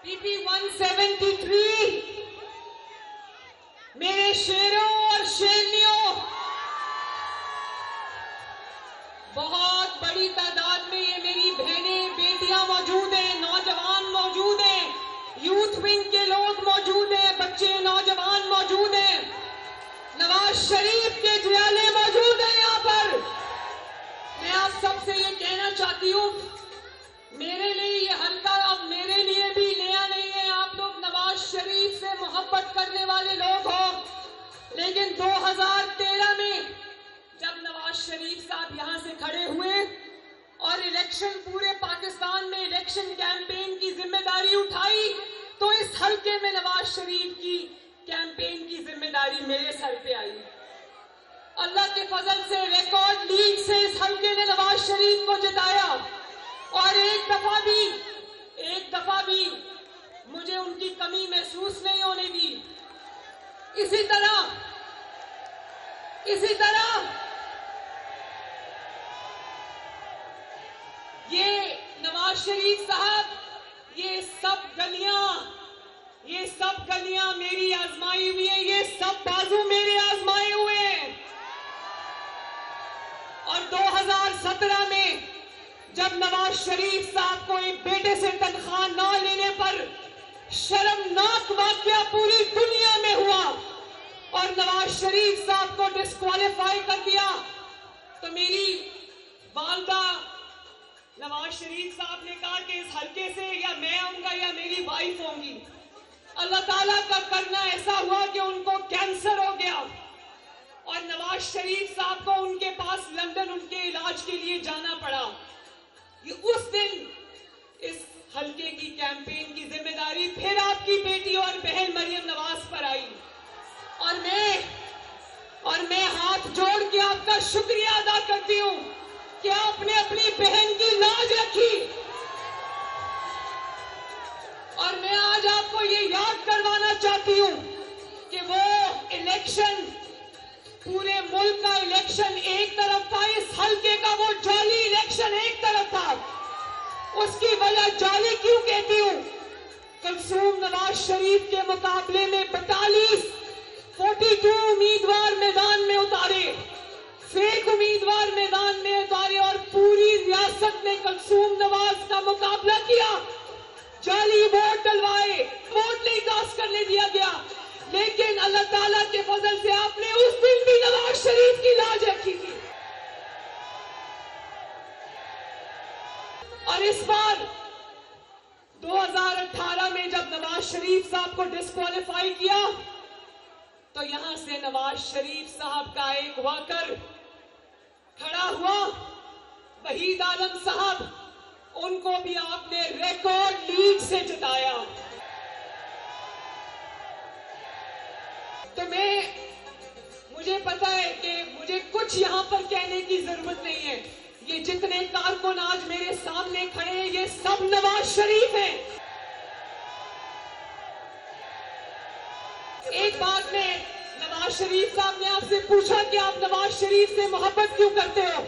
PP 173 میرے شیروں اور شیرنیوں، بہت بڑی تعداد میں یہ میری بہنیں بیٹیاں موجود ہیں، نوجوان موجود ہیں، یوتھ ونگ کے لوگ موجود ہیں، بچے نوجوان موجود ہیں، نواز شریف کے جیالے موجود ہیں یہاں پر۔ میں آپ سب سے یہ کہنا چاہتی ہوں، میرے لیے یہ حلقہ اب میرے لیے بھی نیا نہیں ہے۔ آپ لوگ نواز شریف سے محبت کرنے والے لوگ ہو، لیکن 2013 میں جب نواز شریف صاحب یہاں سے کھڑے ہوئے اور الیکشن پورے پاکستان میں الیکشن کیمپین کی ذمہ داری اٹھائی، تو اس حلقے میں نواز شریف کی کیمپین کی ذمہ داری میرے سر پہ آئی۔ اللہ کے فضل سے ریکارڈ لیڈ سے اس حلقے نے نواز شریف کو جتایا، اور ایک دفعہ بھی مجھے ان کی کمی محسوس نہیں ہونے دی۔ اسی طرح یہ نواز شریف صاحب یہ سب گلیاں میری آزمائی ہوئی ہیں، یہ سب بازو میرے آزمائے ہوئے ہیں۔ اور 2017 میں جب نواز شریف صاحب کو ایک بیٹے سے تنخواہ نہ لینے پر شرمناک واقعہ پوری دنیا میں ہوا اور نواز شریف صاحب کو ڈسکوالیفائی کر دیا، تو میری والدہ نواز شریف صاحب نے کہا کہ اس حلقے سے یا میں آؤں گا یا میری وائف ہوں گی۔ اللہ تعالیٰ کا کرنا ایسا ہوا کہ ان کو کینسر ہو گیا، اور نواز شریف صاحب کو ان کے پاس لندن ان کے علاج کے لیے جانا پڑا۔ اس دن اس حلقے کی کیمپین کی ذمہ داری پھر آپ کی بیٹی اور بہن مریم نواز پر آئی، اور میں ہاتھ جوڑ کے آپ کا شکریہ ادا کرتی ہوں کہ آپ نے اپنی بہن کی لاج رکھی۔ اور میں آج آپ کو یہ یاد کروانا چاہتی ہوں کہ وہ الیکشن، پورے ملک کا الیکشن ایک طرف تھا، اس حلقے کا وہ جعلی الیکشن ایک طرف تھا۔ اس کی وجہ جعلی کیوں کہتی ہوں؟ کلثوم نواز شریف کے مقابلے میں 42 امیدوار میدان میں اتارے، فیک امیدوار میدان میں اتارے، اور پوری ریاست نے کلثوم نواز کا مقابلہ کیا، جعلی ووٹ ڈلوائے، ووٹ نہیں کاسٹ کرنے دیا گیا، لیکن اللہ تعالیٰ کے فضل سے آپ نے اس دن بھی نواز شریف کی لاج رکھی تھی۔ اور اس بار 2018 میں جب نواز شریف صاحب کو ڈسکوالیفائی کیا، تو یہاں سے نواز شریف صاحب کا ایک ورکر کھڑا ہوا، وحید عالم صاحب، ان کو بھی آپ نے ریکارڈ لیڈ سے جتایا۔ تو مجھے پتا ہے کہ مجھے کچھ یہاں پر کہنے کی ضرورت نہیں ہے، یہ جتنے کارکن آج میرے سامنے کھڑے ہیں یہ سب نواز شریف ہیں۔ ایک بات میں نواز شریف صاحب نے آپ سے پوچھا کہ آپ نواز شریف سے محبت کیوں کرتے ہو؟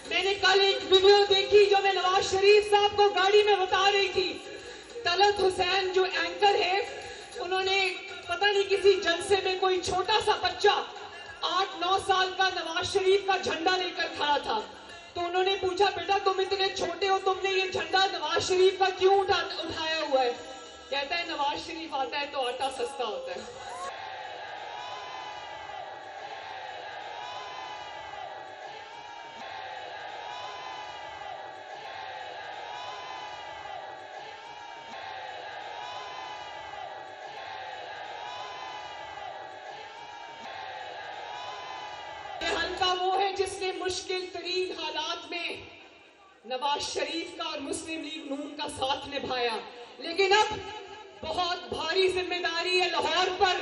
میں نے کل ایک ویڈیو دیکھی جو میں نواز شریف صاحب کو گاڑی میں بتا رہی تھی، طلعت حسین جو اینکر ہے، انہوں نے پتہ نہیں کسی جلسے میں کوئی چھوٹا سا بچہ 8-9 سال کا نواز شریف کا جھنڈا لے کر کھڑا تھا، تو انہوں نے پوچھا بیٹا تم اتنے چھوٹے ہو، تم نے یہ جھنڈا نواز شریف کا کیوں اٹھایا ہوا ہے؟ کہتا ہے نواز شریف آتا ہے تو آٹا سستا ہوتا ہے۔ وہ ہے جس نے مشکل ترین حالات میں نواز شریف کا اور مسلم لیگ نون کا ساتھ نبھایا، لیکن اب بہت بھاری ذمہ داری ہے لاہور پر،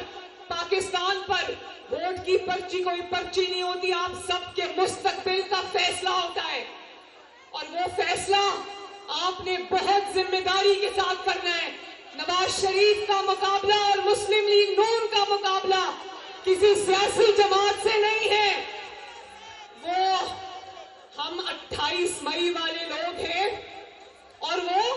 پاکستان پر۔ ووٹ کی پرچی کوئی پرچی نہیں ہوتی، آپ سب کے مستقبل کا فیصلہ ہوتا ہے، اور وہ فیصلہ آپ نے بہت ذمہ داری کے ساتھ کرنا ہے۔ نواز شریف کا مقابلہ اور مسلم لیگ نون کا مقابلہ کسی سیاسی جماعت سے نہیں ہے، وہ ہم 28 مئی والے لوگ ہیں، اور وہ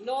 9